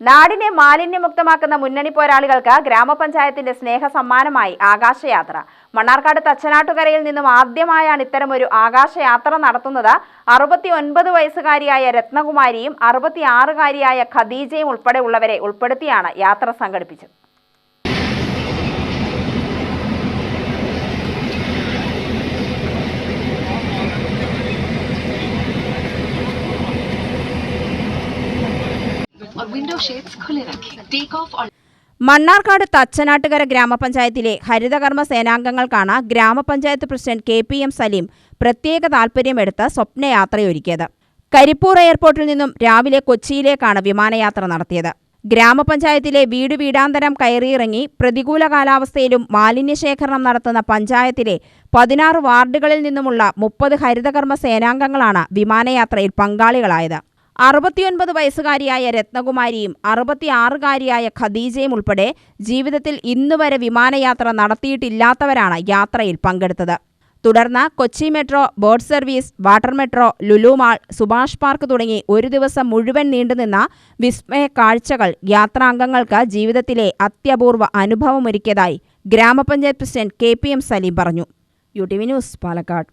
നാടിനെ മാലിന്യമുക്തമാക്കുന്ന മുന്നണി പോരാളികൾക്ക് ഗ്രാമപഞ്ചായത്തിന്റെ സ്നേഹസമ്മാനമായി ആകാശയാത്ര. മണ്ണാർക്കാട് തച്ചനാട്ടുകരയിൽ നിന്നും ആദ്യമായാണ് ഇത്തരമൊരു ആകാശയാത്ര നടത്തുന്നത്. 69 വയസ്സുകാരിയായ രത്നകുമാരിയും 66കാരിയായ ഖദീജയും ഉൾപ്പെടെയുള്ളവരെ ഉൾപ്പെടുത്തിയാണ് യാത്ര സംഘടിപ്പിച്ചത്. മണ്ണാർക്കാട് തച്ചനാട്ടുകര ഗ്രാമപഞ്ചായത്തിലെ ഹരിതകർമ്മ സേനാംഗങ്ങൾക്കാണ് ഗ്രാമപഞ്ചായത്ത് പ്രസിഡന്റ് KPM സലീം പ്രത്യേക താൽപര്യമെടുത്ത് സ്വപ്നയാത്രയൊരുക്കിയത്. കരിപ്പൂർ എയർപോർട്ടിൽ നിന്നും രാവിലെ കൊച്ചിയിലേക്കാണ് വിമാനയാത്ര നടത്തിയത്. ഗ്രാമപഞ്ചായത്തിലെ വീടാന്തരം കയറിയിറങ്ങി പ്രതികൂല കാലാവസ്ഥയിലും മാലിന്യശേഖരണം നടത്തുന്ന പഞ്ചായത്തിലെ 16 വാർഡുകളിൽ നിന്നുമുള്ള 30 ഹരിതകർമ്മ സേനാംഗങ്ങളാണ് വിമാനയാത്രയിൽ പങ്കാളികളായത്. 69 വയസ്സുകാരിയായ രത്നകുമാരിയും 66കാരിയായ ഖദീജയും ഉൾപ്പെടെ ജീവിതത്തിൽ ഇന്നുവരെ വിമാനയാത്ര നടത്തിയിട്ടില്ലാത്തവരാണ് യാത്രയിൽ പങ്കെടുത്തത്. തുടർന്ന് Kochi metro, boat service, water metro, Lulu mall, Subhash park തുടങ്ങി ഒരു ദിവസം മുഴുവൻ നീണ്ടുനിന്ന വിസ്മയ കാഴ്ചകൾ യാത്രാംഗങ്ങൾക്ക് ജീവിതത്തിലെ അത്യപൂർവ അനുഭവമൊരുക്കിയതായി ഗ്രാമപഞ്ചായത്ത് പ്രസിഡന്റ് KPM സലീം പറഞ്ഞു. UTV news, Palakkad.